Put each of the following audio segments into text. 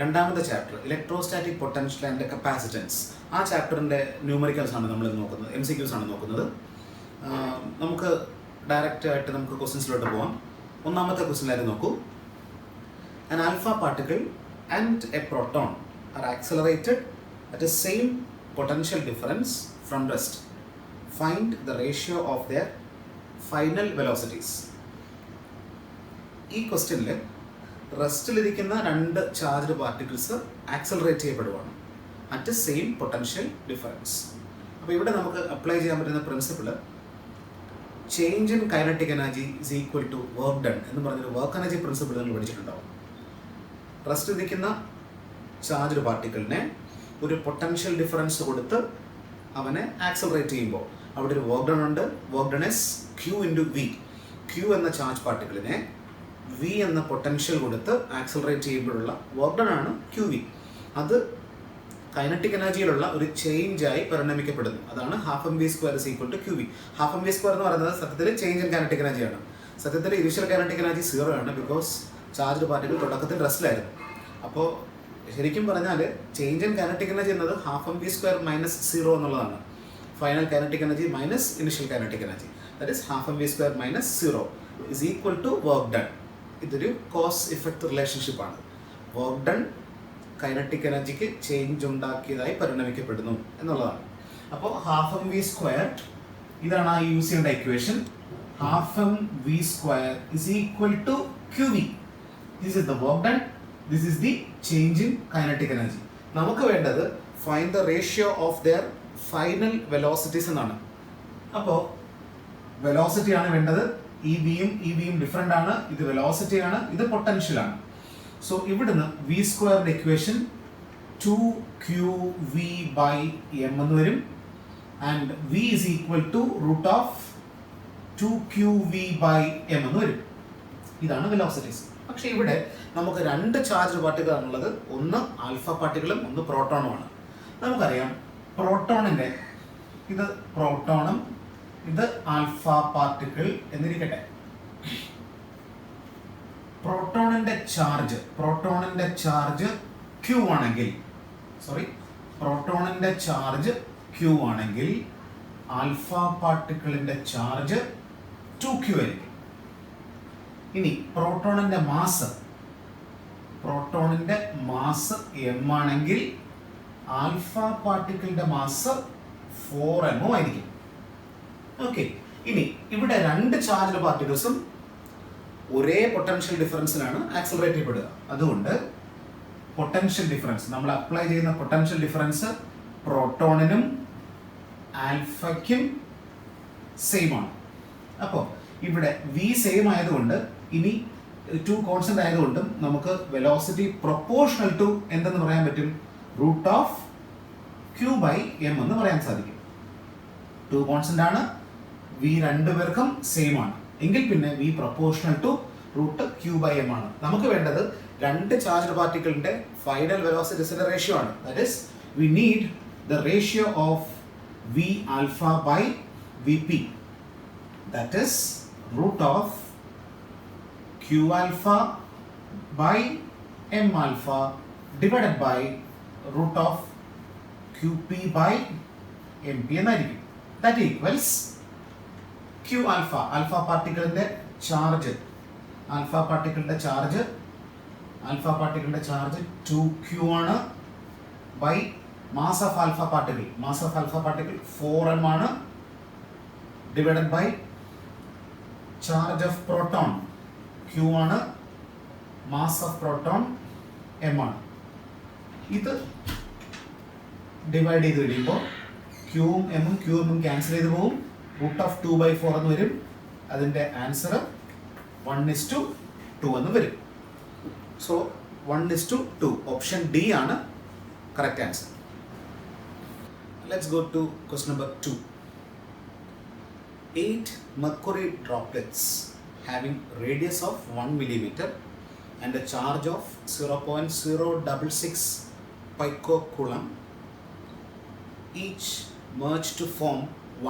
രണ്ടാമത്തെ chapter electrostatic potential and capacitance. ആ ചാപ്റ്ററിൻ്റെ ന്യൂമറിക്കൽസ് ആണ് നമ്മൾ നോക്കുന്നത്, MCQs ആണ് നോക്കുന്നത്. നമുക്ക് ഡയറക്റ്റ് ആയിട്ട് നമുക്ക് ക്വസ്റ്റ്യൻസിലോട്ട് പോകാം. ഒന്നാമത്തെ ക്വസ്റ്റ്യനിലായിരുന്നു നോക്കൂ. An alpha particle and a proton are accelerated at the same potential difference from rest. Find the ratio of their final velocities. ഈ ക്വസ്റ്റ്യനിൽ റെസ്റ്റിലിരിക്കുന്ന രണ്ട് ചാർജ്ഡ് പാർട്ടിക്കിൾസ് ആക്സലറേറ്റ് ചെയ്യപ്പെടുവാണ് അറ്റ് സെയിം പൊട്ടൻഷ്യൽ ഡിഫറൻസ്. അപ്പോൾ ഇവിടെ നമുക്ക് അപ്ലൈ ചെയ്യാൻ പറ്റുന്ന principle change in kinetic energy is equal to work done എന്ന് പറഞ്ഞൊരു വർക്ക് എനർജി പ്രിൻസിപ്പിൾ നിങ്ങൾ പഠിച്ചിട്ടുണ്ടാവും. റെസ്റ്റിലിരിക്കുന്ന ചാർജ്ഡ് പാർട്ടിക്കിളിനെ ഒരു പൊട്ടൻഷ്യൽ ഡിഫറൻസ് കൊടുത്ത് അവനെ ആക്സലറേറ്റ് ചെയ്യുമ്പോൾ അവിടെ ഒരു വർക്ക് ഡൺ ഉണ്ട്. Work done is Q into V. Q എന്ന ചാർജ് പാർട്ടിക്കിളിനെ V എന്ന പൊട്ടൻഷ്യൽ കൊടുത്ത് ആക്സലറേറ്റ് ചെയ്യുമ്പോഴുള്ള വർക്ക് ഡൺ ആണ് QV. അത് കൈനറ്റിക് എനർജിയിലുള്ള ഒരു ചേഞ്ചായി പരിണമിക്കപ്പെടുന്നു. അതാണ് ½mv² is equal to QV. ½ mv² എന്ന് പറയുന്നത് സത്യത്തിൽ ചേഞ്ച് ഇൻ കൈനറ്റിക് എനർജിയാണ്. സത്യത്തിൽ ഇനീഷ്യൽ കൈനറ്റിക് എനർജി 0 ആണ്, ബിക്കോസ് ചാർജ്ഡ് പാർട്ടിക്കിൾ തുടക്കത്തിൽ റെസ്റ്റിലായിരുന്നു. അപ്പോൾ ശരിക്കും പറഞ്ഞാൽ ചേഞ്ച് ഇൻ കൈനറ്റിക് എനർജി എന്നത് ½ mv² - 0 എന്നുള്ളതാണ്. Final kinetic energy minus initial kinetic energy, that is ½ mv² - 0 is equal to work done. ഇതൊരു കോസ് ഇഫക്റ്റ് റിലേഷൻഷിപ്പാണ്. വർക്ക് ഡൺ കൈനറ്റിക് എനർജിക്ക് ചേഞ്ച് ഉണ്ടാക്കിയതായി പരിണമിക്കപ്പെടുന്നു എന്നുള്ളതാണ്. അപ്പോൾ ½ mv², ഇതാണ് ആ യൂസ് ചെയ്യേണ്ട equation. ½ mv² is equal to QV. This is the work done. This is the change in kinetic energy. നമുക്ക് വേണ്ടത് find the ratio of their final velocities എന്നാണ്. അപ്പോൾ വെലോസിറ്റി ആണ് വേണ്ടത്. ഈ വിയും ഡിഫറെൻ്റ് ആണ്. ഇത് വെലോസിറ്റി ആണ്, ഇത് പൊട്ടൻഷ്യൽ ആണ്. സോ ഇവിടുന്ന് v² ഇക്വേഷൻ 2qv/m എന്ന് വരും. And v is equal to √2qv/m എന്ന് വരും. ഇതാണ് വെലോസിറ്റീസ്. പക്ഷേ ഇവിടെ നമുക്ക് രണ്ട് ചാർജ് പാർട്ടിക്കിൾ ആണുള്ളത്. ഒന്ന് ആൽഫ പാർട്ടിക്കിളും ഒന്ന് പ്രോട്ടോണുമാണ്. നമുക്കറിയാം പ്രോട്ടോണിൻ്റെ ഇത് പ്രോട്ടോണും ഇത് ആൽഫ പാർട്ടിക്കിൾ എന്നിരിക്കട്ടെ. പ്രോട്ടോണിൻ്റെ ചാർജ് Q ആണെങ്കിൽ, പ്രോട്ടോണിൻ്റെ ചാർജ് Q ആണെങ്കിൽ ആൽഫ പാർട്ടിക്കിളിൻ്റെ ചാർജ് 2Q ആയിരിക്കും. ഇനി പ്രോട്ടോണിൻ്റെ മാസ് m ആണെങ്കിൽ ആൽഫ പാർട്ടിക്കിളിൻ്റെ മാസ് 4m ആയിരിക്കും. ഓക്കെ, ഇനി ഇവിടെ രണ്ട് ചാർജ്ഡ് പാർട്ടിക്കിൾസും ഒരേ പൊട്ടൻഷ്യൽ ഡിഫറൻസിലാണ് ആക്സലറേറ്റ് ചെയ്യപ്പെടുക. അതുകൊണ്ട് പൊട്ടൻഷ്യൽ ഡിഫറൻസ്, നമ്മൾ അപ്ലൈ ചെയ്യുന്ന പൊട്ടൻഷ്യൽ ഡിഫറൻസ് പ്രോട്ടോണിനും ആൽഫയ്ക്കും സെയിം ആണ്. അപ്പോൾ ഇവിടെ V സെയിം ആയതുകൊണ്ട് ഇനി 2 കോൺസ്റ്റന്റ് ആയതുകൊണ്ടും നമുക്ക് വെലോസിറ്റി പ്രൊപ്പോർഷണൽ ടു എന്തെന്ന് പറയാൻ പറ്റും? √Q/m എന്ന് പറയാൻ സാധിക്കും. 2 കോൺസ്റ്റന്റ് ആണ്, V രണ്ടുപേർക്കും സെയിം ആണ് എങ്കിൽ പിന്നെ V പ്രൊപ്പോർഷണൽ ടു √Q/m ആണ്. നമുക്ക് വേണ്ടത് രണ്ട് ചാർജ്ഡ് പാർട്ടിക്കിളിന്റെ ഫൈനൽ വെലോസിറ്റീസിന്റെ റേഷ്യോ ആണ്. That is we need the ratio of V alpha by Vp, that is √Q alpha by m alpha divided by √QP/mp എന്നായിരിക്കും. That equals Q alpha, alpha പാർട്ടിക്കിളിന്റെ charge 2Q ആണ് by mass of alpha particle 4m ആണ് divided by charge of proton Q ആണ്, mass of proton m ആണ്. ഇത് divide ചെയ്ത് കഴിയുമ്പോൾ Qയും m cancel ചെയ്ത് പോകും. √2/4 എന്ന് വരും. അതിൻ്റെ ആൻസർ 1:2 എന്ന് വരും. സോ 1:2, ഓപ്ഷൻ D ആണ് correct answer. Let's go to question number 2. 8 mercury droplets having radius of 1 millimeter and a charge of 0.066 picocoulomb each merge to form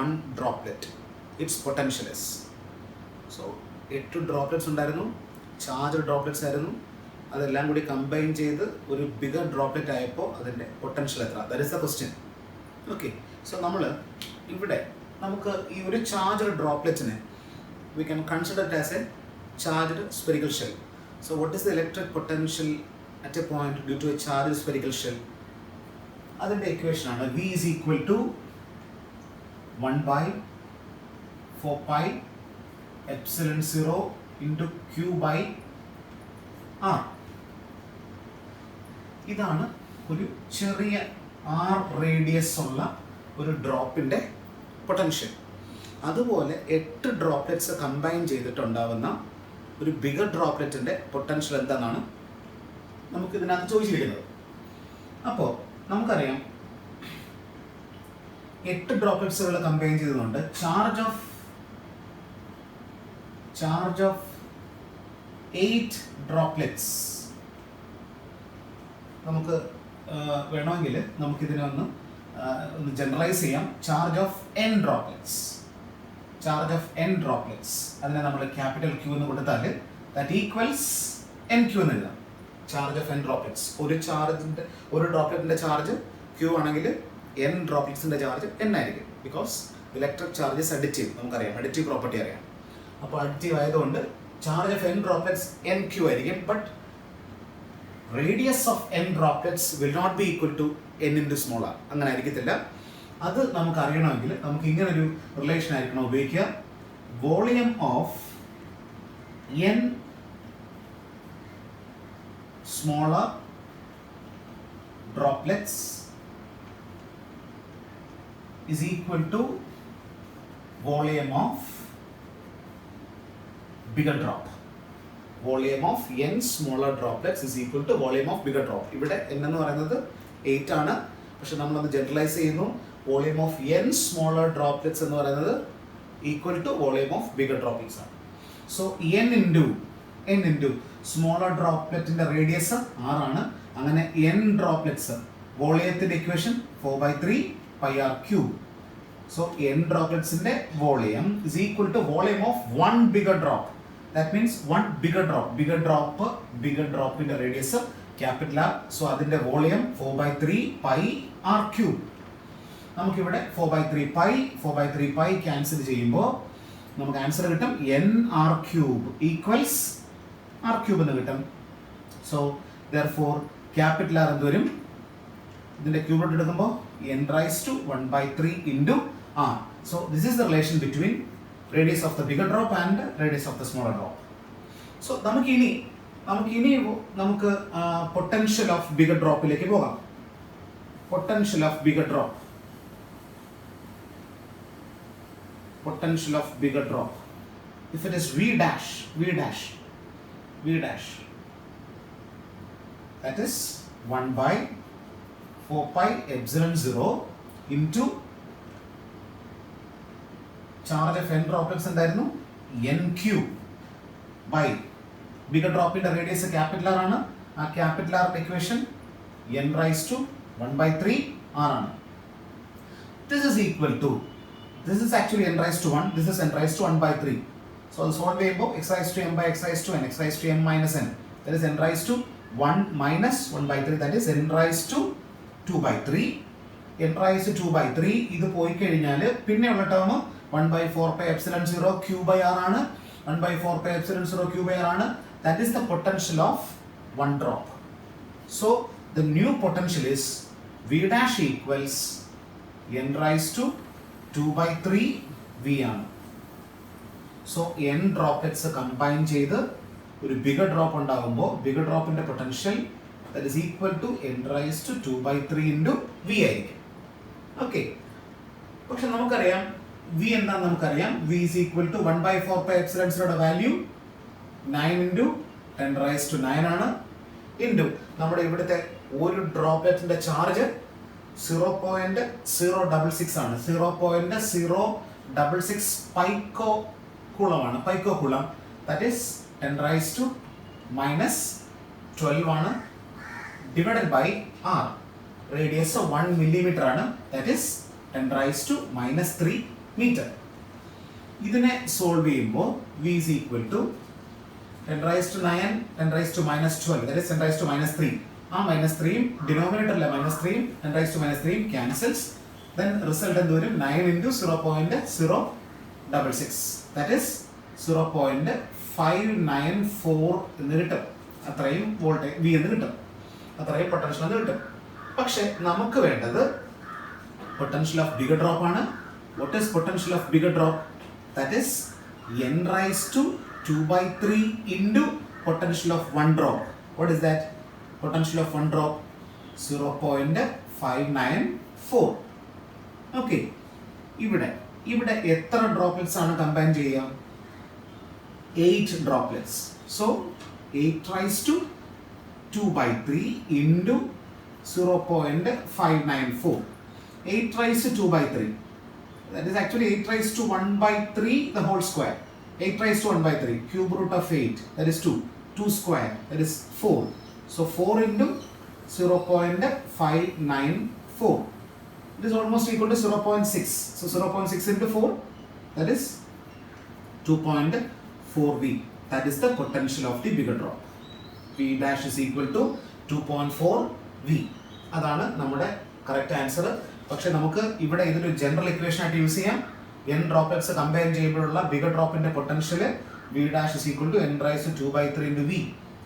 one droplet. Its potential is. So 8 droplets ഉണ്ടായിരുന്നു, charge droplets ആയിരുന്നു. അതെല്ലാം കൂടി combine ചെയ്ത് ഒരു bigger droplet ആയപ്പോൾ അതിൻ്റെ potential എത്ര? That is the question. Okay, so നമ്മൾ ഇവിടെ നമുക്ക് ഈ ഒരു charged ഡ്രോപ്ലെറ്റിനെ we can consider it as a charged spherical shell. So what is the electric potential at a point due to a charged spherical shell? അതിൻ്റെ equation ആണ് V is equal to 1 by 4 pi epsilon 0 into Q by R. ഇതാണ് ഒരു ചെറിയ R radius ഉള്ള ഒരു ഡ്രോപ്പിൻ്റെ potential. അതുപോലെ 8 droplets combine ചെയ്തിട്ടുണ്ടാവുന്ന ഒരു bigger ഡ്രോപ്ലെറ്റിൻ്റെ potential എന്താണെന്നാണ് നമുക്ക് ഇതിനകത്ത് ചോദിച്ചിരിക്കുന്നത്. അപ്പോൾ നമുക്കറിയാം 8 ഡ്രോപ്ലെറ്റ്സുകൾ കമ്പൈൻ ചെയ്തുകൊണ്ട് ചാർജ് ഓഫ് 8 ഡ്രോപ്ലെറ്റ്സ് നമുക്ക് വേണമെങ്കിൽ നമുക്കിതിനെ ഒന്ന് ജനറലൈസ് ചെയ്യാം. ചാർജ് ഓഫ് n ഡ്രോപ്ലെറ്റ്സ് അതിനെ നമ്മൾ ക്യാപിറ്റൽ Q എന്ന് കൊടുത്താൽ ദാറ്റ് ഈക്വൽസ് NQ എന്ന് എഴുതാം. ചാർജ് ഓഫ് n ഡ്രോപ്ലെറ്റ്സ്, ഒരു ഡ്രോപ്ലെറ്റിൻ്റെ ചാർജ് Q ആണെങ്കിൽ n ഡ്രോപ്ലെറ്റ്സിൻ്റെ ചാർജ് n ആയിരിക്കും. ബിക്കോസ് ഇലക്ട്രിക് ചാർജസ് അഡിറ്റീവ്, നമുക്കറിയാം, അഡിറ്റീവ് പ്രോപ്പർട്ടി അറിയാം. അപ്പോൾ അഡിറ്റീവ് ആയതുകൊണ്ട് charge of n droplets NQ ആയിരിക്കും. But radius of n droplets will not be equal to n into small r. അങ്ങനെ ആയിരിക്കത്തില്ല. അത് നമുക്ക് അറിയണമെങ്കിൽ നമുക്ക് ഇങ്ങനൊരു റിലേഷൻ ആയിരിക്കണം ഉപയോഗിക്കുക. Volume of n smaller droplets is equal to volume of bigger drop. Volume of n smaller droplets is equal to volume of bigger drop. ഇവിടെ n എന്ന് പറയുന്നത് 8 ആണ്. പക്ഷെ നമ്മളത് ജനറലൈസ് ചെയ്യുന്നു. Volume of n smaller droplets എന്ന് പറയുന്നത് equal to volume of bigger droplets ആണ്. സോ n ഇൻറ്റു സ്മോളർ ഡ്രോപ്ലെറ്റിൻ്റെ റേഡിയസ് r ആണ്. അങ്ങനെ n ഡ്രോപ്ലെറ്റ്സ്, വോളിയത്തിൻ്റെ equation 4/3 pi r cube. So n ഡ്രോപ്ലെറ്റ്സിൻ്റെ volume is equal to volume of 1 bigger drop. That means 1 bigger ഡ്രോപ്പിൻ്റെ radius capital R. So അതിൻ്റെ volume 4/3 pi r cube. നമുക്കിവിടെ 4/3 pi cancel ചെയ്യുമ്പോൾ നമുക്ക് answer കിട്ടും nr cube equals r cube എന്ന് കിട്ടും. So therefore capital R എന്ത് വരും? ഇതിൻ്റെ ക്യൂബ് റൂട്ട് എടുക്കുമ്പോൾ n raised to 1/3 into r. So this is the relation between radius of the bigger drop and radius of the smaller drop. So നമുക്കിനി potential of bigger ഡ്രോപ്പിലേക്ക് പോകാം. Potential of bigger drop if it is v dash that is 1 by 4 pi epsilon 0 into charge of n droplets എന്തായിരുന്നു? nq by bigger drop in the radius capital R ആണ്. ആ capital R equation n raised to 1/3 r ആണ്. This is equal to, this is actually n raised to 1, this is n raised to 1/3. So this whole way above x raised to m by x raised to n, x raised to m minus n, that is n raised to 1 minus 1/3, that is n raised to 2/3. n raised to 2/3 ഇത് പോയി കഴിഞ്ഞാൽ പിന്നെയുള്ള term 1/4 pi epsilon 0 q by r ആണ്. 1/4 pi epsilon 0 q by r ആണ്. That is the potential of one drop. So the new potential is v dash equals n raised to 2/3 v ആണ്. So n droplets combine ചെയ്ത് ഒരു bigger drop ഉണ്ടാകുമ്പോൾ bigger ഡ്രോപ്പിൻ്റെ potential that is equal to n raised to 2/3 into v ആയിരിക്കും. Okay, പക്ഷെ നമുക്കറിയാം v എന്താണെന്ന് നമുക്കറിയാം. v is equal to 1/4 pi epsilon 0 value 9 into 10 raised to 9 ആണ്. ഇൻറ്റു നമ്മുടെ ഇവിടുത്തെ ഒരു ഡ്രോപ്ലെറ്റിൻ്റെ ചാർജ് 0.066 ആണ്. 0.066 പൈക്കോ കൂളമാണ്. ദാറ്റ് ഈസ് 10 raised to -12 ആണ്. Divided by r, radius 1 millimeter ആണ്. That is 10 raised to -3 meter. ഇതിനെ സോൾവ് ചെയ്യുമ്പോൾ v is equal to 10 raised to 9, 10 raised to minus 12, that is 10 raised to minus 3. Minus 3 denominator minus 3, 10 raised to minus 3 cancels. Then result എന്ത് വരും? 9 into 0.066, that is 0.594 എന്ന് കിട്ടും. അത്രയും voltage V എന്ന് കിട്ടും, അത്രയും പൊട്ടൻഷ്യൽ എന്ന് കിട്ടും. പക്ഷെ നമുക്ക് വേണ്ടത് പൊട്ടൻഷ്യൽ ഓഫ് ബിഗർ ഡ്രോപ്പ് ആണ്. What is potential of bigger drop? That is n raised to 2/3 into potential of one drop. What is that? Potential of one drop 0.594. Okay. ഇവിടെ എത്ര ഡ്രോപ്ലെറ്റ്സ് ആണ് കമ്പൈൻ ചെയ്യുക? 8 droplets. So 8 raised to 2/3 into 0.594. 8 raised to 2/3. That is actually 8 raised to 1/3 the whole square. 8 raised to 1/3. Cube root of 8, that is 2. 2 square, that is 4. So 4 into 0.594. It is almost equal to 0.6. So 0.6 into 4, that is 2.4V. That is the potential of the bigger drop. V dash is equal to 2.4V. അതാണ് നമ്മുടെ correct answer. പക്ഷെ നമുക്ക് ഇവിടെ ഇതൊരു general equation ആയിട്ട് use ചെയ്യാം. n droplets combine ചെയ്യുമ്പോഴുള്ള bigger ഡ്രോപ്പിന്റെ potential V dash is equal to n raised to 2/3 into V.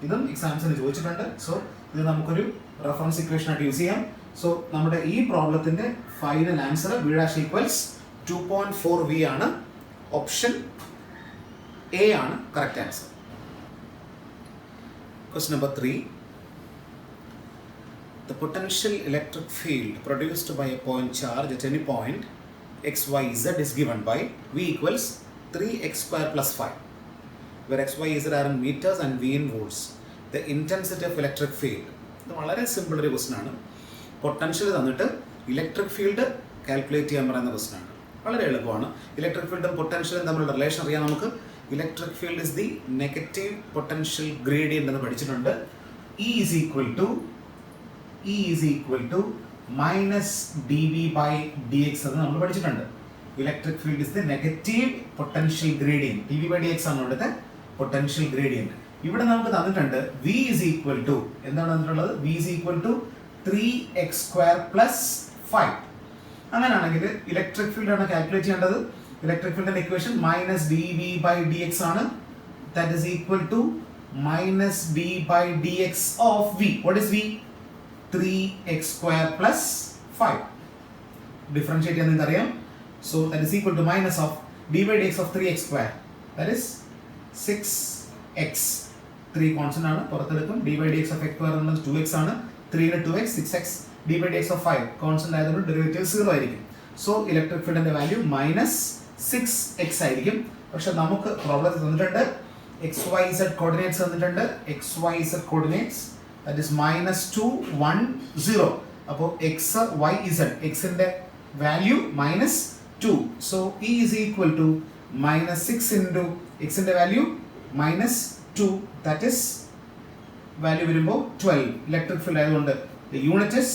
ഇതും എക്സാംസിന് ചോദിച്ചിട്ടുണ്ട്. സോ ഇത് നമുക്കൊരു റെഫറൻസ് ഇക്വേഷൻ ആയിട്ട് യൂസ് ചെയ്യാം. സോ നമ്മുടെ ഈ പ്രോബ്ലത്തിന്റെ final answer V dash equals 2.4V ആണ്. ഓപ്ഷൻ എ ആണ് correct answer. Question number 3. The potential electric field produced by a point charge at any point x, y, z is given by V equals 3x square plus 5, where x, y, z are in meters and V in volts. The intensity of electric field. ഇത് വളരെ simple ഒരു question ആണ്. Potential തന്നിട്ട് electric field calculate ചെയ്യാൻ പറയുന്ന question ആണ്. വളരെ എളുപ്പമാണ്. ഇലക്ട്രിക് ഫീൽഡും പൊട്ടൻഷ്യലും തമ്മിലുള്ള റിലേഷൻ അറിയാം നമുക്ക്. Electric field is the negative potential gradient എന്ന് പഠിച്ചിട്ടുണ്ട്. E is equal to minus dV by dx എന്ന് നമ്മൾ പഠിച്ചിട്ടുണ്ട്. Electric field is the negative potential gradient. dV by dx ആണ് ഇവിടുത്തെ പൊട്ടൻഷ്യൽ ഗ്രേഡിയൻറ്റ്. ഇവിടെ നമുക്ക് തന്നിട്ടുണ്ട് V is equal to, എന്താണ് തന്നിട്ടുള്ളത്? V is equal to 3x square plus 5. അങ്ങനെയാണെങ്കിൽ ഇലക്ട്രിക് ഫീൽഡ് ആണ് കാൽക്കുലേറ്റ് ചെയ്യേണ്ടത്. ഇലക്ട്രിക് ഫീൽഡിന്റെ equation minus dV by dx ആണ്. That is equal to minus d by dx of V. What is V? 3x square plus 5. Differentiate ചെയ്യാൻ നിങ്ങൾക്ക് അറിയാം. So that is equal to minus of d by dx of 3x square. That is 6x. 3 constant ആണ്, പുറത്തെടുക്കും. d by dx of x square എന്നത് 2x ആണ്. 3 ന് 2x 6x. d by dx of 5 constant ആയതുകൊണ്ട് derivative 0 ആയിരിക്കും. So electric ഫീൽഡിന്റെ value minus 6x ആയിരിക്കും. പക്ഷെ നമുക്ക് പ്രോബ്ലത്തിൽ തന്നിട്ടുണ്ട് XYZ കോർഡിനേറ്റ്സ് തന്നിട്ടുണ്ട്. XYZ coordinates that is minus 2 1 0. അപ്പോൾ x y z, x ന്റെ value minus 2. so E is equal to minus 6 into x ന്റെ value minus 2, that is value വരുമ്പോൾ 12. ഇലക്ട്രിക് ഫീൽഡ് ആയതുകൊണ്ട് the unit is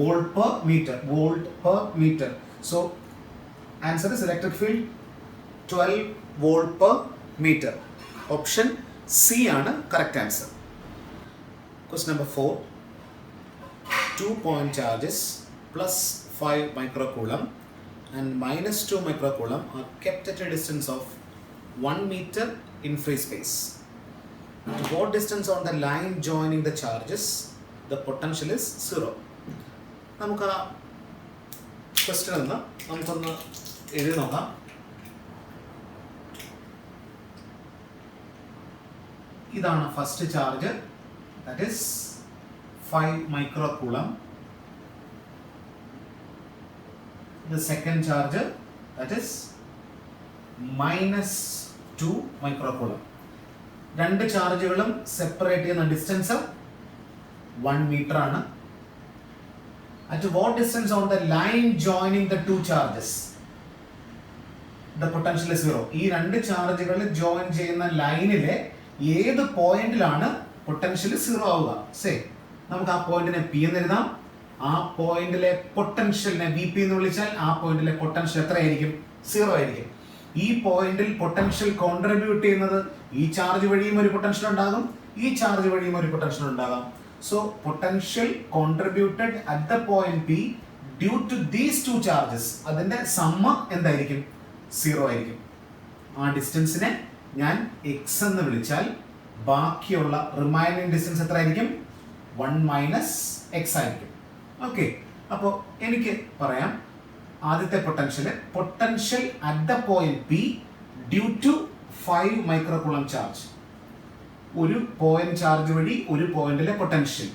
volt per meter. so answer is electric field 12 volt per meter. option C ആണ് correct answer. Question number 4. 2 point charges plus 5 microcoulomb and minus 2 microcoulomb are kept at a distance of 1 meter in free space. At what distance on the line joining the charges the potential is 0? നമുക്ക് ആ question നമുക്കൊന്ന് എഴുതി നോക്കാം. ഇതാണ് first charge, that is 5 microcoulomb. The second charge, that is minus 2 microcoulomb. രണ്ട് ചാർജുകളും separate ചെയ്യുന്ന distance 1 metre ആണ്. At what distance on the line joining the two charges the potential is 0? ഈ രണ്ട് ചാർജുകൾ ജോയിൻ ചെയ്യുന്ന ലൈനിലെ ഏത് പോയിന്റിലാണ് പൊട്ടൻഷ്യൽ 0 ആവുക? സേ നമുക്ക് ആ പോയിന്റിനെ P എന്ന് എഴുതാം. ആ പോയിന്റിലെ പൊട്ടൻഷ്യലിനെ VP എന്ന് വിളിച്ചാൽ ആ പോയിന്റിലെ പൊട്ടൻഷ്യൽ എത്രയായിരിക്കും? 0 ആയിരിക്കും. ഈ പോയിന്റിൽ പൊട്ടൻഷ്യൽ കോൺട്രിബ്യൂട്ട് ചെയ്യുന്നത് ഈ ചാർജ് വഴിയും ഒരു പൊട്ടൻഷ്യൽ ഉണ്ടാകും, ഈ ചാർജ് വഴിയും ഒരു പൊട്ടൻഷ്യൽ ഉണ്ടാകാം. So potential contributed at the point P due to these two charges, അതിന്റെ സമ്മ എന്തായിരിക്കും? 0 ആയിരിക്കും. ആ ഡിസ്റ്റൻസിനെ ഞാൻ x എന്ന് വിളിച്ചാൽ ബാക്കിയുള്ള റിമൈനിങ് ഡിസ്റ്റൻസ് എത്ര ആയിരിക്കും? 1 - x ആയിരിക്കും. ഓക്കെ, അപ്പോൾ എനിക്ക് പറയാം ആദ്യത്തെ potential at the point P due to 5 microcoulomb charge. ഒരു പോയിന്റ് ചാർജ് വഴി ഒരു പോയിന്റിലെ പൊട്ടൻഷ്യൽ,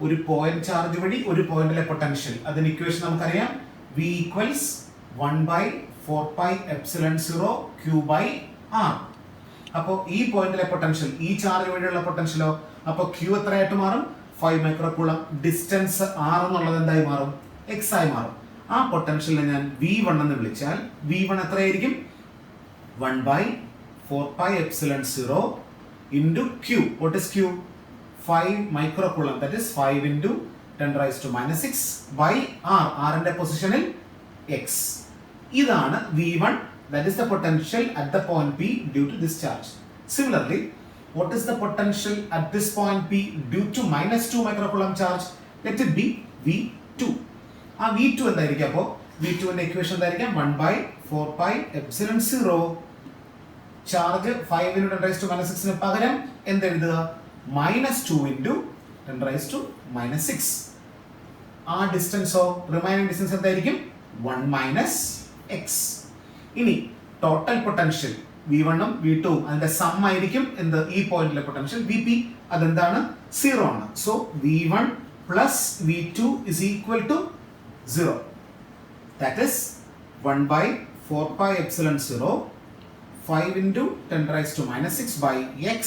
ഒരു പോയിന്റ് ചാർജ് വഴി ഒരു പോയിന്റിലെ പൊട്ടൻഷ്യൽ. അതിന് ഇക്വേഷൻ നമുക്കറിയാം, v = 1/4πε0 q/r. അപ്പോൾ ഈ പോയിന്റിലെ പൊട്ടൻഷ്യൽ, ഈ ചാർജ് വഴിയുള്ള പൊട്ടൻഷ്യലോ, അപ്പോൾ q എത്രയായിട്ട് മാറും? 5 മൈക്രോകൂളം. ഡിസ്റ്റൻസ് r എന്നുള്ളത് എന്തായി മാറും? x ആയി മാറും. ആ പൊട്ടൻഷ്യലിനെ ഞാൻ v1 എന്ന് വിളിച്ചാൽ v1 എത്രയായിരിക്കും? 1/4πε0 into q. What is q? 5 microcoulomb. That is 5 into 10⁻⁻6 by r. r ന്റെ പൊസിഷനിൽ x. ഇതാണ് v1. That is the potential at the point P due to this charge. Similarly, what is the potential at this point P due to -2 microcoulomb charge? Let it be v2. ആ v2 എന്തായിരിക്കും? അപ്പോൾ v2 ന്റെ equation എന്തായിരിക്കും? 1/4πε0. Charge 5 into 10⁻⁶ പകരം എന്തെഴുതുക? -2 into 10⁻⁻6. ആ ഡിസ്റ്റൻസോ, remaining distance എന്തായിരിക്കും? 1 - x. ഇനി total potential v1 ഉം v2 ഉം അതിന്റെ സം ആയിരിക്കും എന്ത്? ഈ പോയിന്റിലെ പൊട്ടൻഷ്യൽ vp. അതെന്താണ്? 0 ആണ്. So v1 + v2 = 0. That is 1/4πε0 5 into 10⁻⁻6 by x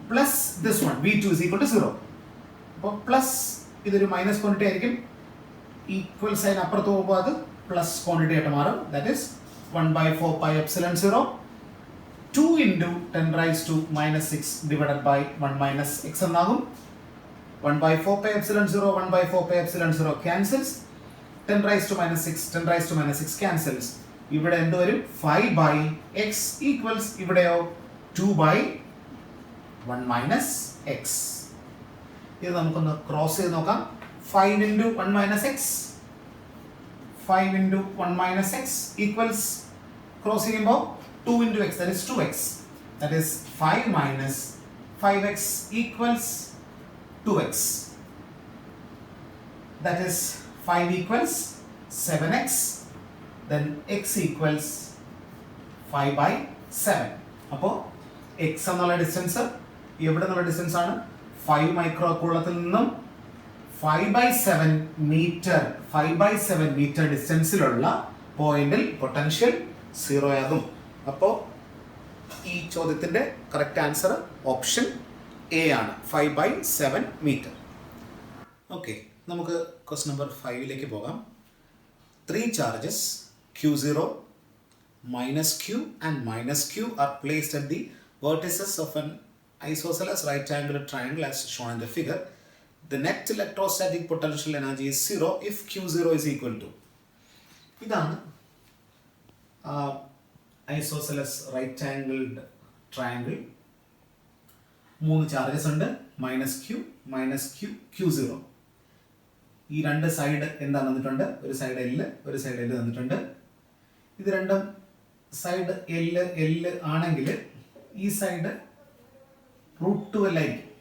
plus this one v2 = 0. അപ്പോൾ പ്ലസ് ഇതൊരു മൈനസ് ക്വാണ്ടിറ്റി ആയിരിക്കും, ഈക്വൽ സൈൻ അപ്പുറത്ത് പോകുമ്പോൾ അത് പ്ലസ് ക്വാണ്ടിറ്റി ആയിട്ട് മാറും. That is 1/4πε0 2 into 10⁻⁻6 divided by 1 - x എന്നാകും. 1/4πε0 1/4πε0 cancels. 10⁻⁻6 10⁻⁻6 cancels. ഇവിടെ എന്ത് വരും? 5/x equals ഇവിടെയോ 2/1 - x. ഇത് നമുക്കൊന്ന് ക്രോസ് ചെയ്ത് നോക്കാം. 5 into 1 - x 5 into 1 - x equals cross ചെയ്യുമ്പോൾ 2 into x, that is 2x. That is 5 minus 5x equals 2x. That is 5 equals 7x. Then x equals 5/7. അപ്പോൾ x എന്നുള്ള ഡിസ്റ്റൻസ് എവിടെ നിന്നുള്ള ഡിസ്റ്റൻസ് ആണ്? 5 മൈക്രോകൂളത്തിൽ നിന്നും 5/7 മീറ്റർ ഡിസ്റ്റൻസിലുള്ള പോയിന്റിൽ പൊട്ടൻഷ്യൽ 0 ആകും. അപ്പോൾ ഈ ചോദ്യത്തിന്റെ കറക്റ്റ് ആൻസർ ഓപ്ഷൻ എ ആണ്, 5/7 മീറ്റർ. ഓക്കെ, നമുക്ക് ക്വസ്റ്റ്യൻ നമ്പർ 5ലേക്ക് പോകാം. 3 charges q0, -q and -q are placed at the vertices of an isosceles right angular triangle as shown in the figure. The net electrostatic potential energy is 0 if q0 is equal to. ഇതാണ് isosceles right angled triangle. 3 charges ഉണ്ട്, -q, -q0. ഈ രണ്ട് side എന്താ തന്നിട്ടുണ്ട്? ഒരു side L, ഒരു side L തന്നിട്ടുണ്ട്. ഇത് രണ്ടും സൈഡ് L ആണെങ്കിൽ ഈ സൈഡ് √2L ആയിരിക്കും.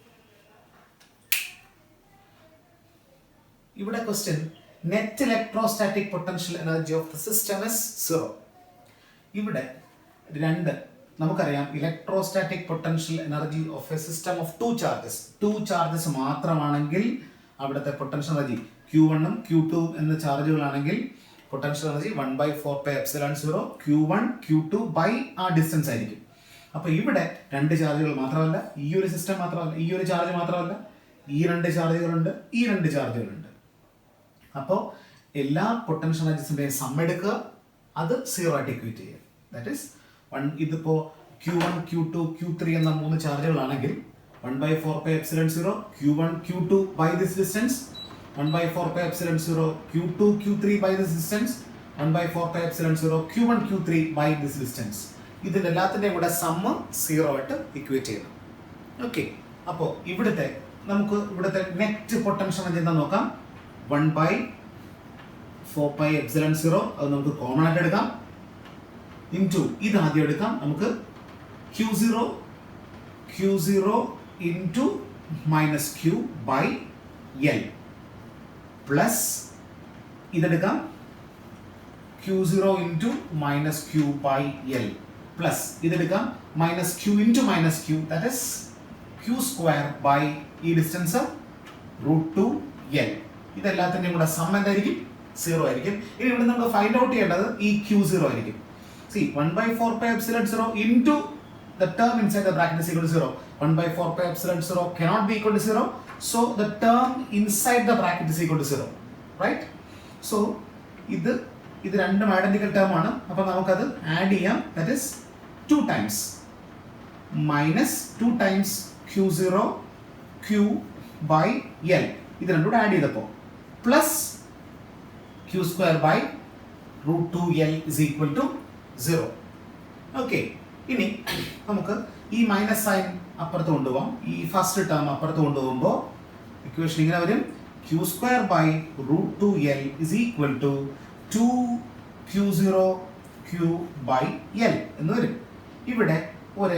ഇവിടെ question net electrostatic potential energy of the system is 0. ഇവിടെ രണ്ട് നമുക്കറിയാം, electrostatic potential energy of a system of 2 charges മാത്രമാണെങ്കിൽ അവിടുത്തെ പൊട്ടൻഷ്യൽ എനർജി Q1 ഉം Q2 എന്ന ചാർജുകളാണെങ്കിൽ potential energy 1/4πε0 Q1 Q2 by ആ ഡിസ്റ്റൻസ് ആയിരിക്കും. അപ്പോൾ ഇവിടെ 2 ചാർജുകൾ മാത്രമല്ല, ഈ ഒരു സിസ്റ്റം മാത്രമല്ല, ഈ ഒരു ചാർജ് മാത്രമല്ല, ഈ 2 ചാർജുകളുണ്ട്, ഈ 2 ചാർജുകളുണ്ട്. അപ്പോൾ എല്ലാ പൊട്ടൻഷ്യൽ എനർജീസിൻ്റെയും സം എടുക്കുക, അത് 0 ആയിട്ട് ഇക്വേറ്റ് ചെയ്യുക. ദാറ്റ് ഈസ് ഇതിപ്പോൾ Q1 Q2 Q3 എന്ന 3 ചാർജുകളാണെങ്കിൽ 1/4πε0 Q1 Q2 by this distance, 1/4πε0 Q2 Q3 by this distance, 1/4 pi epsilon 0 q1 q3 by this distance. ഇതിൻ്റെ എല്ലാത്തിൻ്റെയും കൂടെ സമ്മ് 0 ആയിട്ട് ഇക്വേറ്റ് ചെയ്യണം. ഓക്കെ, അപ്പോൾ നമുക്ക് ഇവിടുത്തെ നെറ്റ് പൊട്ടൻഷ്യൽ എന്താ നോക്കാം. 1/4 pi epsilon 0 അത് നമുക്ക് കോമൺ ആയിട്ട് എടുക്കാം. ഇൻറ്റു ഇത് ആദ്യം എടുക്കാം. നമുക്ക് q0 into minus q by L plus ഇതെടുക്കാം q0 into minus q by L plus ഇതെടുക്കാം minus q into minus q that is q square by ഈ ഡിസ്റ്റൻസ് √2l. ഇതെല്ലാത്തിൻ്റെയും കൂടെ സം എന്തായിരിക്കും? 0 ആയിരിക്കും. ഇനി ഇവിടെ നമുക്ക് ഫൈൻഡ് ഔട്ട് ചെയ്യേണ്ടത് ഈ q0 ആയിരിക്കും. See, 1/4 pi epsilon 0 into the term inside the bracket is equal to 0. 1/4 pi epsilon 0 cannot be equal to 0. So the term inside the bracket is equal to 0. Right? So, ഇത് രണ്ടും identical term ആണ്. അപ്പോൾ നമുക്കത് add ചെയ്യാം. That is 2 times minus 2 times q0 q by l. ഇത് രണ്ടും കൂടെ add ചെയ്തപ്പോൾ plus q square by √2l is equal to 0. Okay, ഇനി നമുക്ക് ഈ മൈനസ് സൈൻ അപ്പുറത്ത് കൊണ്ടുപോകാം. ഈ ഫസ്റ്റ് ടേം അപ്പുറത്ത് കൊണ്ടുപോകുമ്പോൾ ഇക്വേഷൻ ഇങ്ങനെ വരും. q square by √2l is equal to 2q0 q by l എന്ന് വരും. ഇവിടെ ഒരു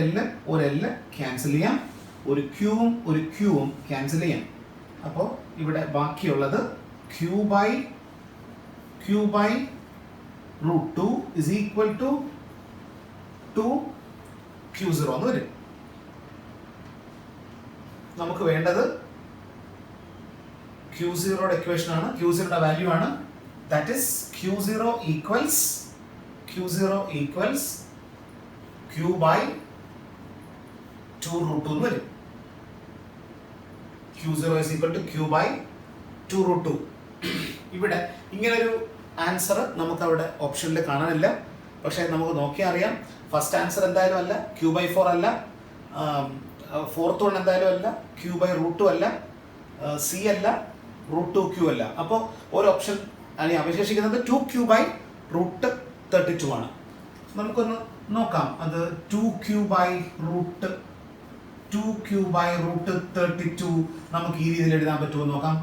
ക്യാൻസൽ ചെയ്യാം, ഒരു ക്യൂവും ക്യാൻസൽ ചെയ്യാം. അപ്പോൾ ഇവിടെ ബാക്കിയുള്ളത് q by √2 is equal to 2q0 എന്ന് വരും. നമുക്ക് വേണ്ടത് q0യുടെ ഇക്വേഷൻ ആണ്, q0യുടെ വാല്യൂ ആണ്. That is q0 equals q by 2√2 എന്ന് വരും. q0 is equal to q by 2√2. ഇവിടെ ഇങ്ങനൊരു ആൻസർ നമുക്ക് അവിടെ ഓപ്ഷനിൽ കാണാനില്ല. പക്ഷേ നമുക്ക് നോക്കിയാൽ അറിയാം ഫസ്റ്റ് ആൻസർ എന്തായാലും അല്ല, q/4 അല്ല, ഫോർത്ത് വൺ എന്തായാലും അല്ല, q/√2 അല്ല, സി അല്ല, √2q അല്ല. അപ്പോൾ ഒരു ഓപ്ഷൻ അല്ലെങ്കിൽ അവശേഷിക്കുന്നത് 2q/√32 ആണ്. നമുക്കൊന്ന് നോക്കാം. അത് 2q/√32 നമുക്ക് ഈ രീതിയിൽ എഴുതാൻ പറ്റുമോ നോക്കാം.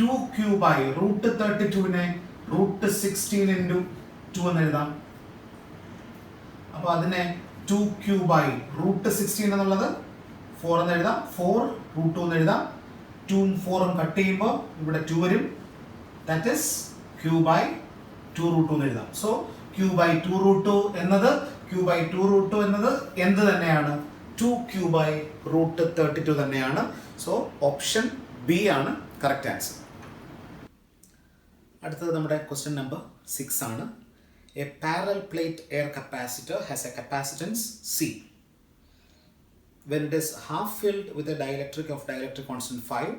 2q/√32നെ √16 into 2 എന്ന് എഴുതാം. അപ്പോൾ അതിനെ 2q/√16 എന്നുള്ളത് 4 എന്ന് എഴുതാം, 4√2 എന്ന് എഴുതാം. 2ഉം 4ഉം കട്ട് ചെയ്യുമ്പോൾ ഇവിടെ 2 വരും. ദാറ്റ് ഇസ് q/2√2 എന്ന് എഴുതാം. സോ q/2√2 എന്നത് എന്ത് തന്നെയാണ്? 2q/√32 തന്നെയാണ്. സോ ഓപ്ഷൻ ബി ആണ് കറക്റ്റ് ആൻസർ. അടുത്തത് നമ്മുടെ ക്വസ്റ്റ്യൻ നമ്പർ 6 ആണ്. A parallel plate air capacitor has A capacitance C. When it is half filled with a dielectric of dielectric constant 5,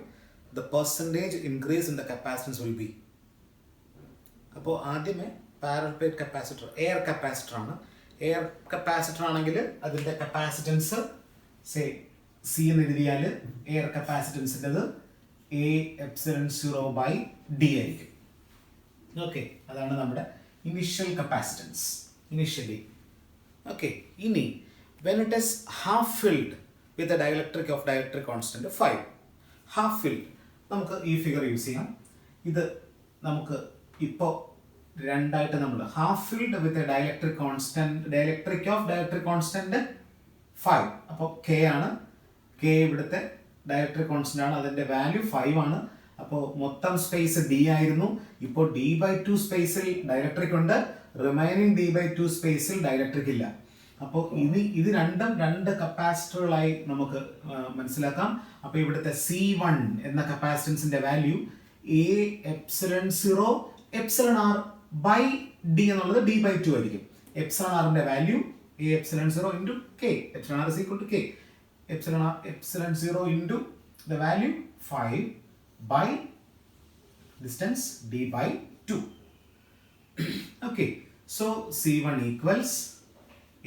the percentage increase in the capacitance will be. അപ്പോൾ ആദ്യമേ parallel plate capacitor air capacitor ആണ്. Air capacitor ആണെങ്കിൽ അതിൻ്റെ capacitance say C എന്ന് എഴുതിയാൽ air കപ്പാസിറ്റൻസിൻ്റെത് A∈0/d ആയിരിക്കും. Okay, അതാണ് നമ്മുടെ ഇനിഷ്യൽ കപ്പാസിറ്റൻസ് ഇനിഷ്യലി. ഓക്കെ, ഇനി when it is half filled with the dielectric of dielectric constant 5, half filled, നമുക്ക് ഈ ഫിഗർ യൂസ് ചെയ്യാം. ഇത് നമുക്ക് ഇപ്പോൾ രണ്ടായിട്ട് നമ്മൾ half filled with dielectric of dielectric constant 5. അപ്പോൾ കെ ആണ്, കെ ഇവിടുത്തെ ഡയലക്ട്രിക് കോൺസ്റ്റന്റ് ആണ്, അതിൻ്റെ വാല്യൂ 5 ആണ്. അപ്പോൾ മൊത്തം സ്പേസ് d ആയിരുന്നു. ഇപ്പോൾ d/2 സ്പേസിൽ ഡയലക്ട്രിക് ഉണ്ട്, റിമൈനിങ് d/2 സ്പേസിൽ ഡയലക്ട്രിക് ഇല്ല. അപ്പോൾ ഇത് രണ്ടും രണ്ട് കപ്പാസിറ്ററുകളായി നമുക്ക് മനസ്സിലാക്കാം. അപ്പോൾ ഇവിടുത്തെ C1 എന്ന കപ്പാസിറ്റൻസിന്റെ വാല്യൂ A∈0 εr/d എന്നുള്ളത് d/2 ആയിരിക്കും. εr-ന്റെ value A∈0 into k. εr is equal to k. εr∈0 into the value 5 by distance d/2. Okay, so C1 equals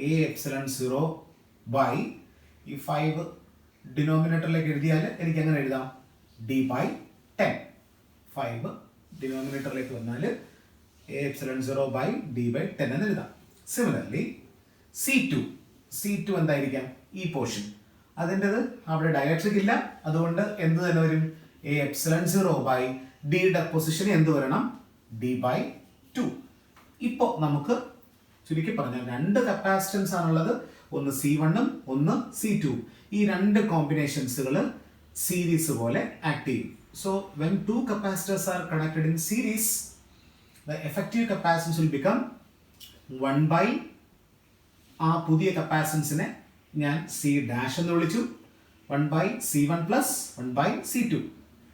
A∈0 by ഈ 5 ഡിനോമിനേറ്ററിലേക്ക് എഴുതിയാൽ എനിക്ക് എങ്ങനെ എഴുതാം? d/10. 5 ഡിനോമിനേറ്ററിലേക്ക് വന്നാൽ A epsilon 0 by D by 10 എന്ന് എഴുതാം. സിമിലർലി C2 എന്തായിരിക്കാം? ഈ പോർഷൻ അതിൻ്റെത് അവിടെ ഡയലക്ട്രിക് ഇല്ല, അതുകൊണ്ട് എന്ത് തന്നെ വരും? A epsilon 0 by ഡിയുടെ പൊസിഷൻ എന്ത് വരണം? D by 2. ഇപ്പോൾ നമുക്ക് ചുരുക്കി പറഞ്ഞാൽ രണ്ട് കപ്പാസിറ്റൻസ് ആണുള്ളത്, ഒന്ന് C1ഉം ഒന്ന് C2. ഈ രണ്ട് കോമ്പിനേഷൻസുകൾ സീരീസ് പോലെ ആക്ട് ചെയ്യും. So when two capacitors are connected in series, the effective capacitance will become 1 by ആ പുതിയ കപ്പാസിറ്റൻസിനെ ഞാൻ C ഡാഷ് എന്ന് വിളിച്ചു, 1 by C1 plus 1 by C2.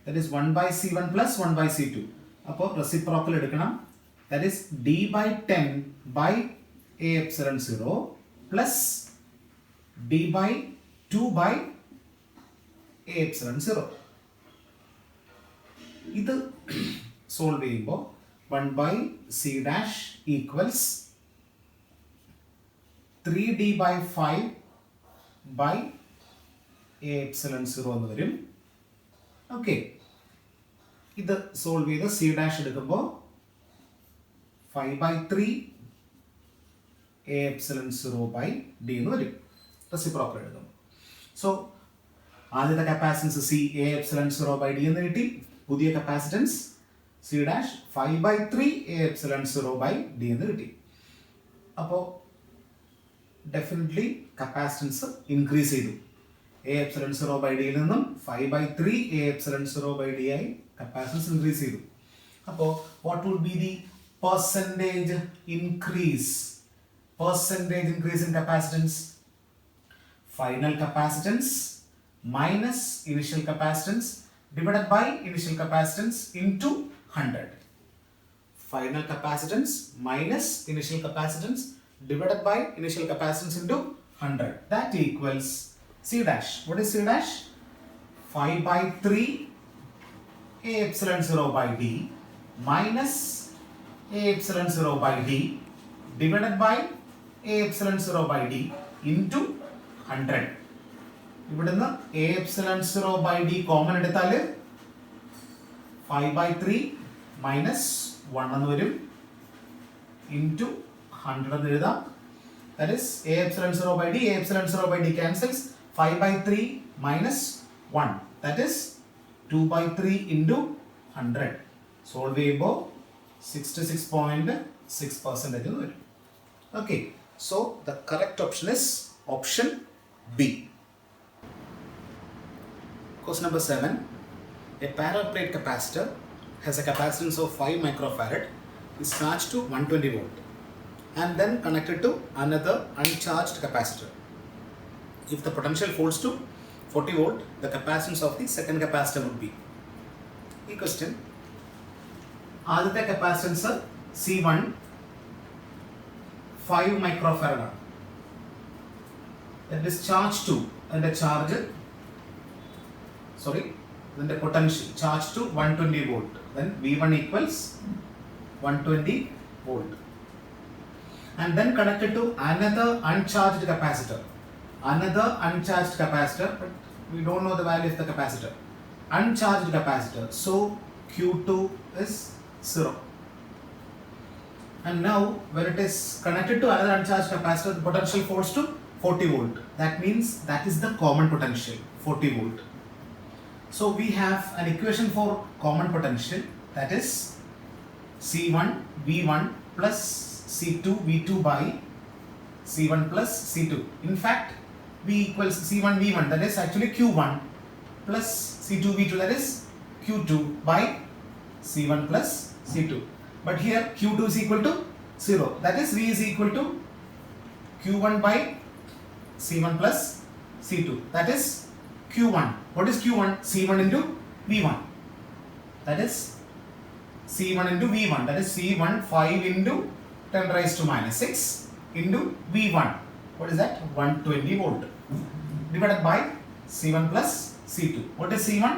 That is 1 by C1 plus 1 by C2. അപ്പോൾ റെസിപ്രോക്കൽ എടുക്കണം. That is D by 10 by A epsilon 0 plus D by 2 by A epsilon 0. ഇത് solve ചെയ്യുമ്പോൾ 1 by C dash equals 3D by 5 by A epsilon 0 എന്ന് വരും. Okay, ഇത് solve ചെയ്ത് C dash എടുക്കുമ്പോൾ 5 by 3 A epsilon 0 by D എന്ന് വരും. Reciprocal എടുക്കുമ്പോൾ. സോ ആദ്യത്തെ capacitance C A epsilon 0 by D എന്ന് കിട്ടി. പുതിയ capacitance C dash 5 by 3 A epsilon 0 by D എന്ന് കിട്ടി. അപ്പോൾ ഡെഫിനറ്റ്ലി കപ്പാസിറ്റൻസ് ഇൻക്രീസ് ചെയ്തു. A epsilon 0 by D യിൽ നിന്നും 5 by 3 A epsilon 0 by D ആയി കപ്പാസിറ്റൻസ് ഇൻക്രീസ് ചെയ്തു. അപ്പോൾ what would be the percentage increase in capacitance? Final capacitance minus initial capacitance divided by initial capacitance into 100. Final capacitance minus initial capacitance divided by initial capacitance into 100. That equals C dash. What is C dash? 5 by 3 A epsilon 0 by D minus A epsilon 0 by D divided by A epsilon 0 by D into 100. ഇവിടുന്ന് A epsilon 0 by D common എടുത്താൽ 5 by 3 minus 1 എന്ന് വരും into 100 എന്ന് എഴുതാം. That is A epsilon 0 by D, A epsilon 0 by D cancels. 5 by 3 minus 1, that is 2 by 3 into 100. Solve ചെയ്യുമ്പോൾ 66.6% എന്ന് വരും. Okay, so the correct option is option B. Question number 7. A parallel plate capacitor has a capacitance of 5 microfarad, is charged to 120 volt and then connected to another uncharged capacitor. If the potential falls to 40 volt, the capacitance of the second capacitor would be. ഈ question ആദ്യത്തെ capacitance C1 5 microfarad ആണ്. That is charged to, അതിന്റെ charge then the potential charged to 120 volt, then V1 equals 120 volt, and then connected to another uncharged capacitor, but we don't know the value of the capacitor, uncharged capacitor, so Q2 is 0. And now when it is connected to another uncharged capacitor, the potential falls to 40 volt. That means that is the common potential, 40 volt. So we have an equation for common potential, that is C1 V1 plus C2 V2 by C1 plus C2. In fact, V equals C1 V1, that is actually Q1 plus C2 V2, that is Q2 by C1 plus C2. But here Q2 is equal to 0, that is V is equal to Q1 by C1 plus C2, that is Q1. What is Q1? C1 into V1. That is C1 into V1. That is C1 5 into 10 raised to minus 6 into V1. What is that? 120 volt. Divided by C1 plus C2. What is C1?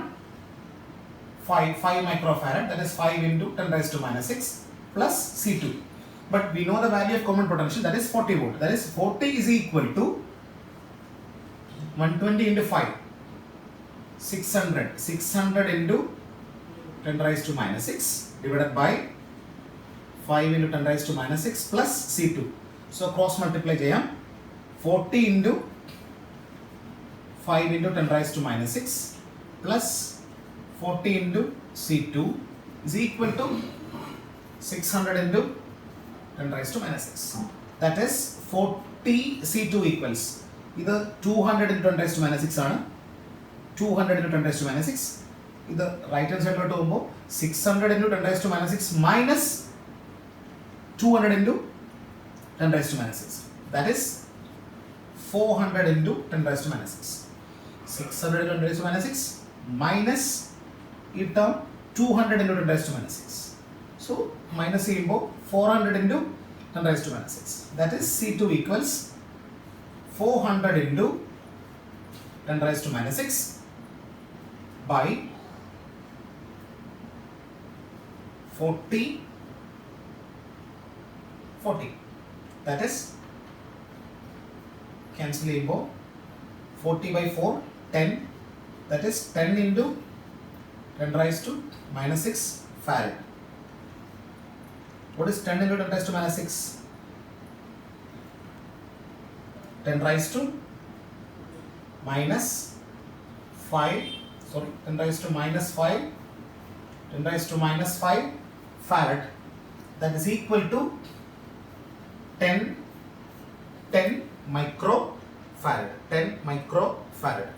5 microfarad. That is 5 into 10 raised to minus 6 plus C2. But we know the value of common potential. That is 40 volt. That is 40 is equal to 120 into 5. 600 into 10 raised to minus 6 divided by 5 into 10 raised to minus 6 plus C2. So cross multiply ചെയ്യാം. 40 into 5 into 10 raised to minus 6 plus 40 into C2 is equal to 600 into 10 raised to minus 6. That is 40 C2 equals ഇത് 200 into 10 raised to minus 6 ആണ്. 200 into 10 raised to minus 6. ഇത് right hand സൈഡിലോട്ട് പോകുമ്പോൾ 600 into 10 raised to minus 6 minus 200 into 10 raised to minus 6. That is 400 into 10 raised to minus 6. 600 into 10 raised to minus 6 minus ഈ term 200 into 10 raised to minus 6. So minus ചെയ്യുമ്പോൾ 400 into 10 raised to minus 6. That is C2 equals 400 into 10 raised to minus 6 by 40. That is cancel ചെയ്യുമ്പോൾ 40 by 4 10. That is 10 into 10 raised to minus 6 farad. What is 10 into 10 raised to minus 6? 10 raised to minus 5. Sorry, 10 raised to minus 5. 10 raised to minus 5 farad. That is equal to 10 microfarad. 10 microfarad.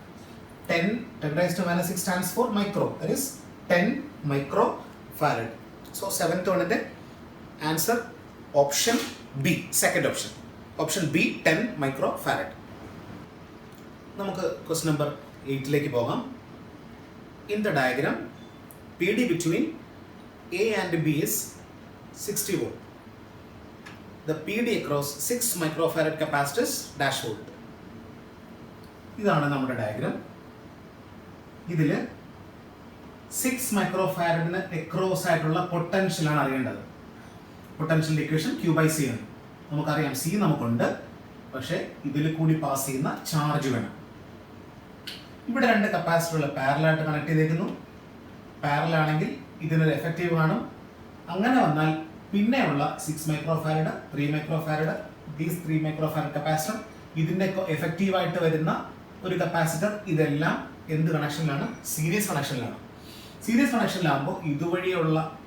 10 raised to minus 6 stands for micro. That is 10 microfarad. So 7th one is answer option B. Second option. Option B 10 microfarad. നമുക്ക് question number 8 പോകാം. In the diagram, PD between A and B is 60 volt. The PD across 6 microfarad capacitors dash volt. ഇതാണ് നമ്മുടെ diagram. ഇതിൽ 6 മൈക്രോഫാരഡിന് across ആയിട്ടുള്ള potential ആണ് അറിയേണ്ടത്. Potential equation Q by C ആണ്. നമുക്കറിയാം C നമുക്കുണ്ട്, പക്ഷേ ഇതിൽ കൂടി പാസ് ചെയ്യുന്ന ചാർജ് വേണം. ഇവിടെ രണ്ട് കപ്പാസിറ്ററുകൾ പാരലായിട്ട് കണക്ട് ചെയ്തേക്കുന്നു. പാരൽ ആണെങ്കിൽ ഇതിനൊരു എഫക്റ്റീവ് കാണും. അങ്ങനെ വന്നാൽ പിന്നെയുള്ള 6 microfarad 3 microfarad these 3 microfarad capacitor ഇതിൻ്റെ എഫക്റ്റീവായിട്ട് വരുന്ന ഒരു കപ്പാസിറ്റർ ഇതെല്ലാം എന്ത് കണക്ഷനിലാണ്? സീരീസ് കണക്ഷനിലാണ്. സീരീസ് കണക്ഷനിലാകുമ്പോൾ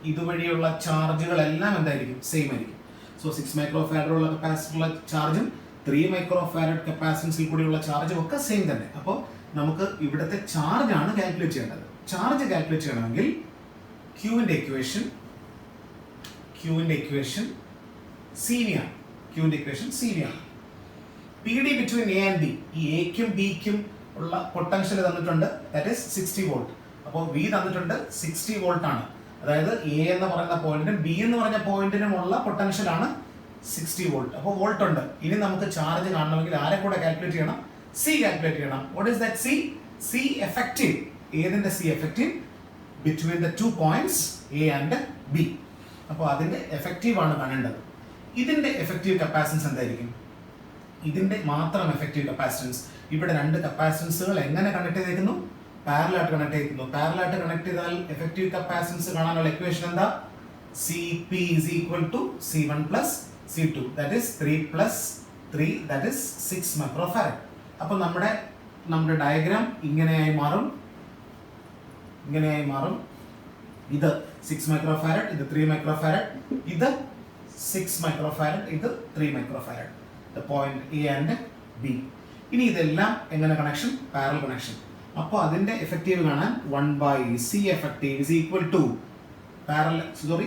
ഇതുവഴിയുള്ള ചാർജുകളെല്ലാം എന്തായിരിക്കും? സെയിം ആയിരിക്കും. സോ 6 മൈക്രോഫാരഡുള്ള കപ്പാസിറ്ററുള്ള ചാർജും 3 മൈക്രോഫാരഡ് കപ്പാസിറ്റൻസിൽ കൂടിയുള്ള ചാർജും ഒക്കെ സെയിം തന്നെ. അപ്പോൾ നമുക്ക് ഇവിടുത്തെ ചാർജാണ് കാൽക്കുലേറ്റ് ചെയ്യേണ്ടത്. ചാർജ് കാൽക്കുലേറ്റ് ചെയ്യണമെങ്കിൽ ക്യൂവിൻ്റെ ഇക്വേഷൻ സീനിയാണ്. ക്യൂവിൻ്റെ ഇക്വേഷൻ സീനിയാണ്. P D between A and B, ഈ എക്കും ബിക്കും ഉള്ള പൊട്ടൻഷ്യൽ തന്നിട്ടുണ്ട്. That is 60 volt. അപ്പോൾ വി തന്നിട്ടുണ്ട് 60 വോൾട്ട് ആണ്. അതായത് എ എന്ന് പറയുന്ന പോയിന്റിനും ബി എന്ന് പറഞ്ഞ പോയിന്റിനും ഉള്ള പൊട്ടൻഷ്യൽ ആണ് 60 വോൾട്ട്. അപ്പോൾ വോൾട്ട് ഉണ്ട്. ഇനി നമുക്ക് ചാർജ് കാണണമെങ്കിൽ ആരെ കൂടെ കാൽക്കുലേറ്റ് ചെയ്യണം? സി കാൽക്കുലേറ്റ് ചെയ്യണം. What is that C? C effective. ഏതിന്റെ C effective? Between the 2 points A and B. അപ്പോൾ അതിന്റെ എഫക്റ്റീവ് ആണ് കാണേണ്ടത്. ഇതിന്റെ എഫക്റ്റീവ് കപ്പാസിറ്റൻസ് എന്തായിരിക്കും? ഇതിന്റെ മാത്രം എഫക്റ്റീവ് കപ്പാസിറ്റൻസ്. ഇവിടെ രണ്ട് കപ്പാസിറ്റൻസുകൾ എങ്ങനെ കണക്ട് ചെയ്തേക്കുന്നു? പാരലായിട്ട് കണക്ട് ചെയ്തിരിക്കുന്നു. പാരലായിട്ട് കണക്ട് ചെയ്താൽ എഫക്റ്റീവ് കപ്പാസിറ്റൻസ് കാണാനുള്ള ഇക്വേഷൻ എന്താ? Cp is equal to C1 plus C2. That is 3 plus 3, that is 6 microfarad. അപ്പോൾ നമ്മുടെ ഡയഗ്രാം ഇങ്ങനെയായി മാറും. ഇത് 6 മൈക്രോഫാരഡ്, ഇത് 3 മൈക്രോഫാരഡ്, ഇത് 6 മൈക്രോഫാരഡ്, ഇത് 3 microfarad. The point A and B. ഇനി ഇതെല്ലാം എങ്ങനെ കണക്ഷൻ? Parallel connection. അപ്പോൾ അതിന്റെ എഫക്റ്റീവ് കാണാൻ 1 by C effective is equal to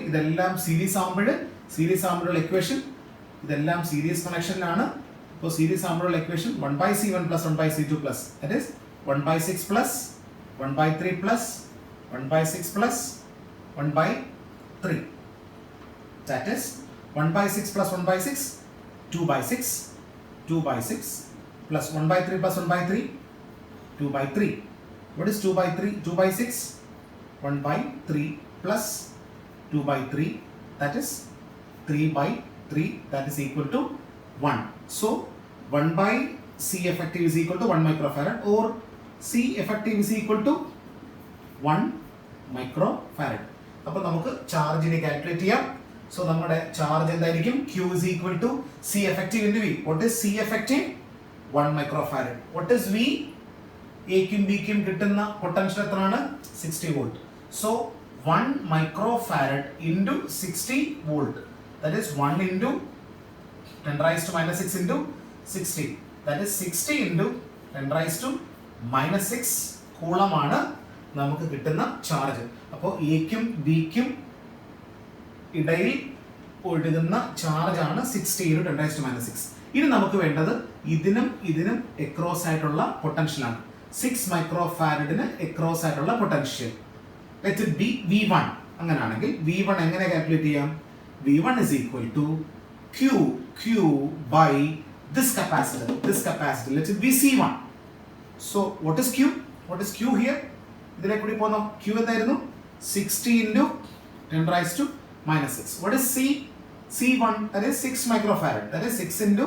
ഇതെല്ലാം സീരീസ് ആകുമ്പോഴുള്ള ഇക്വേഷൻ ഇതെല്ലാം സീരീസ് കണക്ഷനിലാണ്. അപ്പോൾ series ആകുമ്പോഴുള്ള equation 1 by C1 plus 1 by C2 plus that is 1 by 6 plus 1 by 3 plus 1 by 6 plus 1 by 3. That is 1 by 6 plus 1 by 6, 2 by 6, 2 by 6 plus 1 by 3 plus 1 by 3, 2 by 3. What is 2 by 3? 2 by 6, 1 by 3 plus 2 by 3, that is 3 by 3, that is equal to 1. So 1 by C effective is equal to 1 microfarad or C effective is equal to 1 microfarad. അപ്പോൾ നമുക്ക് ചാർജിനെ calculate ചെയ്യാം. So നമ്മുടെ charge എന്തായിരിക്കും? Q is equal to C effective into V. What is C effective? 1 microfarad. What is V? A ക്കും B ക്കും കിട്ടുന്ന potential എത്രയാണ്? 60 volt. So 1 microfarad into 60 volt. That is 1 into 10 raised to minus 6 into 60. That is 60 into 10 raised to minus 6 coulomb ആണ് നമുക്ക് കിട്ടുന്ന charge. അപ്പോൾ എക്കും ബിക്കും ഇടയിൽ ഒഴുകുന്ന ചാർജ് ആണ് 60 into 10 raised to minus 6. ഇനി നമുക്ക് വേണ്ടത് ഇതിനും എക്രോസ് ആയിട്ടുള്ള പൊട്ടൻഷ്യൽ ആണ്. 6 മൈക്രോഫാരഡിന് എക്രോസ് ആയിട്ടുള്ള potential. Let it be V1. അങ്ങനെയാണെങ്കിൽ V1 എങ്ങനെ കാൽക്കുലേറ്റ് ചെയ്യാം? V1 is equal to Q by this capacitor. Let it be C1. So what is Q? What is Q here? ഇതിലേക്ക് കൂടി പോകുന്ന Q എന്തായിരുന്നു? 60 into 10 raised to minus 6. What is C? C1, that is 6 microfarad. That is 6 into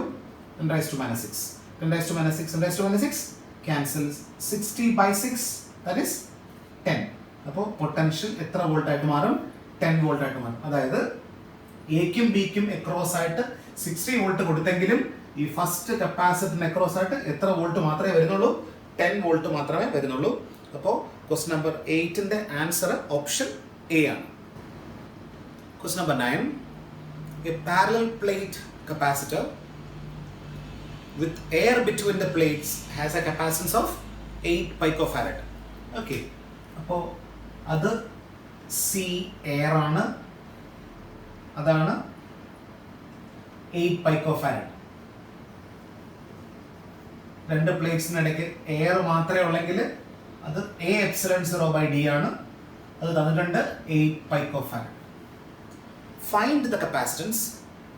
10 raised to minus 6. 10 raised to minus 6, 10 raised to minus 6 cancels. 60 by 6, that is 10. അപ്പോൾ potential എത്ര volt ആയിട്ട് മാറും? 10 volt ആയിട്ട് മാറും. അതായത് എക്കും ബിക്കും across ആയിട്ട് 60 volt കൊടുത്തെങ്കിലും ഈ first കപ്പാസിറ്ററിന് എക്രോസ് ആയിട്ട് എത്ര വോൾട്ട് മാത്രമേ വരുന്നുള്ളൂ? 10 വോൾട്ട് മാത്രമേ വരുന്നുള്ളൂ. അപ്പോൾ ക്വസ്റ്റ്യൻ നമ്പർ 8ന്റെ ആൻസർ ഓപ്ഷൻ എ ആണ്. Question number 9. A parallel plate capacitor with air between the plates has a capacitance of 8 picofarad. Okay. അപ്പോൾ അത് C എയർ ആണ്, അതാണ് 8 picofarad. രണ്ട് പ്ലേറ്റ്സിനിടയ്ക്ക് എയർ മാത്രമേ ഉള്ളെങ്കിൽ അത് A epsilon 0 by D ആണ്. അത് തന്നിട്ടുണ്ട് 8 picofarad. Find the capacitance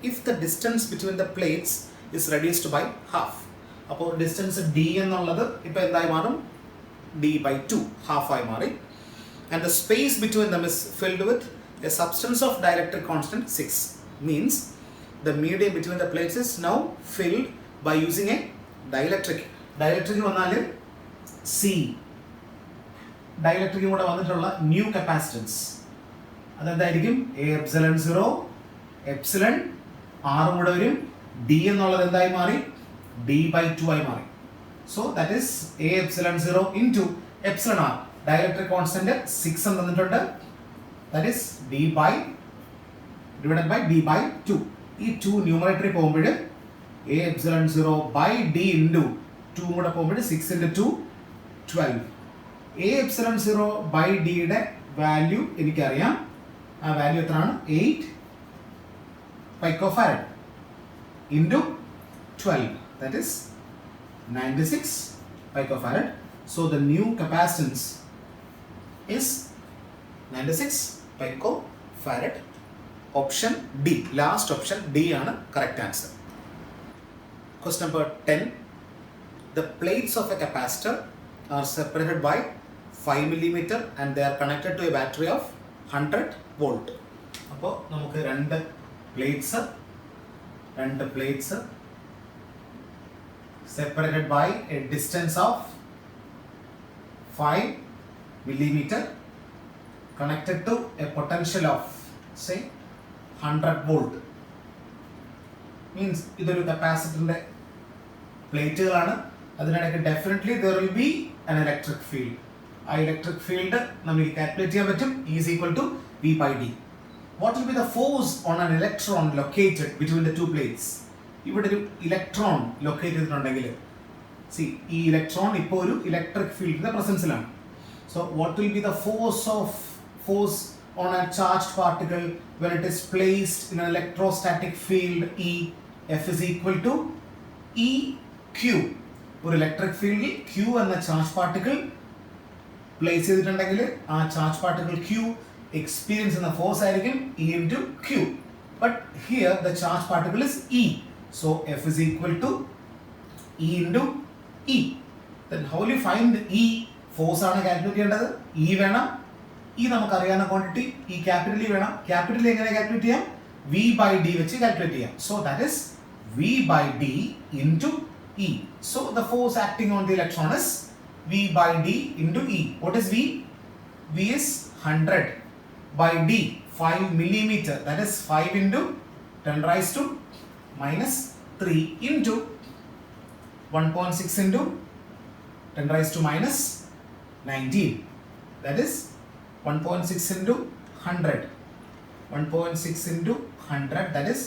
if the distance between the plates is reduced by half. അപ്പോൾ ഡിസ്റ്റൻസ് D എന്നുള്ളത് ഇപ്പോൾ എന്തായി മാറും? D by 2, half ആയി മാറി. And the space between them is filled with a substance of dielectric constant 6. Means the medium between the plates is now filled by using a dielectric. Dielectric വന്നാൽ C. Dielectric കൂടെ വന്നിട്ടുള്ള new capacitance അതെന്തായിരിക്കും? A epsilon 0 epsilon R കൂടെ വരും. D എന്നുള്ളത് എന്തായി മാറി? D by 2 ആയി മാറി. So that is A epsilon 0 into epsilon R. Dielectric constant 6 എന്ന് തന്നിട്ടുണ്ട്. That is D by divided by D by 2. ഈ 2 ന്യൂമറേറ്ററിൽ പോകുമ്പോൾ A epsilon 0 by D into 2 കൂടെ പോകുമ്പോൾ 6 into 2 12. A epsilon 0 by D യുടെ വാല്യൂ എനിക്കറിയാം. ആ വാല്യൂ എത്രയാണ്? 8 picofarad into 12. That is 96 picofarad. So the new capacitance is 96 picofarad. Option D. Last option D ആണ് correct answer. Question number 10. The plates of a capacitor are separated by 5 millimeter and they are connected to a battery of 100 volt. അപ്പോൾ നമുക്ക് രണ്ട് plates separated by a distance of 5 millimeter connected to a potential of say 100 volt. Means ഇതൊരു കപ്പാസിറ്ററിന്റെ പ്ലേറ്റുകളാണ്. അതിനിടയ്ക്ക് definitely there will be an electric field. ആ electric field നമുക്ക് calculate ചെയ്യാൻ പറ്റും. E is equal to V by D. What will be the force on an electron located between the two plates? ഇവിടെ ഒരു electron locate ചെയ്തിട്ടുണ്ടെങ്കിൽ ഈ electron ഇപ്പോൾ ഒരു ഇലക്ട്രിക് ഫീൽഡിന്റെ പ്രസൻസിലാണ്. So what will be the force on a charged particle when it is placed in an electrostatic field E? F is equal to EQ. ഒരു electric ഫീൽഡിൽ Q എന്ന ചാർജ് പാർട്ടിക്കിൾ പ്ലേസ് ചെയ്തിട്ടുണ്ടെങ്കിൽ ആ charge particle Q experience in the force ആയിരിക്കും E into Q. But here the charge particle is E. So F is equal to E into E. Then how will you find E? Force ആണ് calculate ചെയ്യേണ്ടത്. E വേണം. E നമുക്കറിയാവുന്ന quantity E capital E വേണം. Capital എങ്ങനെ calculate ചെയ്യാം? V by D വെച്ച് calculate ചെയ്യാം. So that is V by D into E. So the force acting on the electron is V by D into E. What is V? V is 100 by D, 5 millimeter, that is 5 into 10 raised to minus 3 into 1.6 into 10 raised to minus 19, that is 1.6 into 100, 1.6 into 100, that is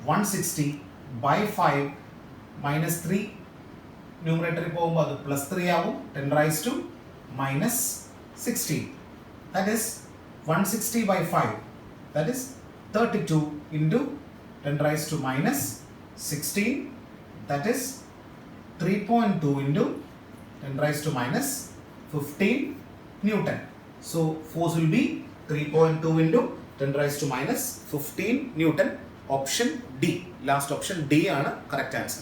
160 by 5 minus 3, numerator പോകുമ്പോൾ അത് plus 3 ആവും, 10 raised to minus 16, that is 160 by 5, that is 32 into 10 raised to minus 16, that is 3.2 into 10 raised to minus 15 Newton. So force will be 3.2 into 10 raised to minus 15 Newton. Option D. Last option D ആണ് correct answer.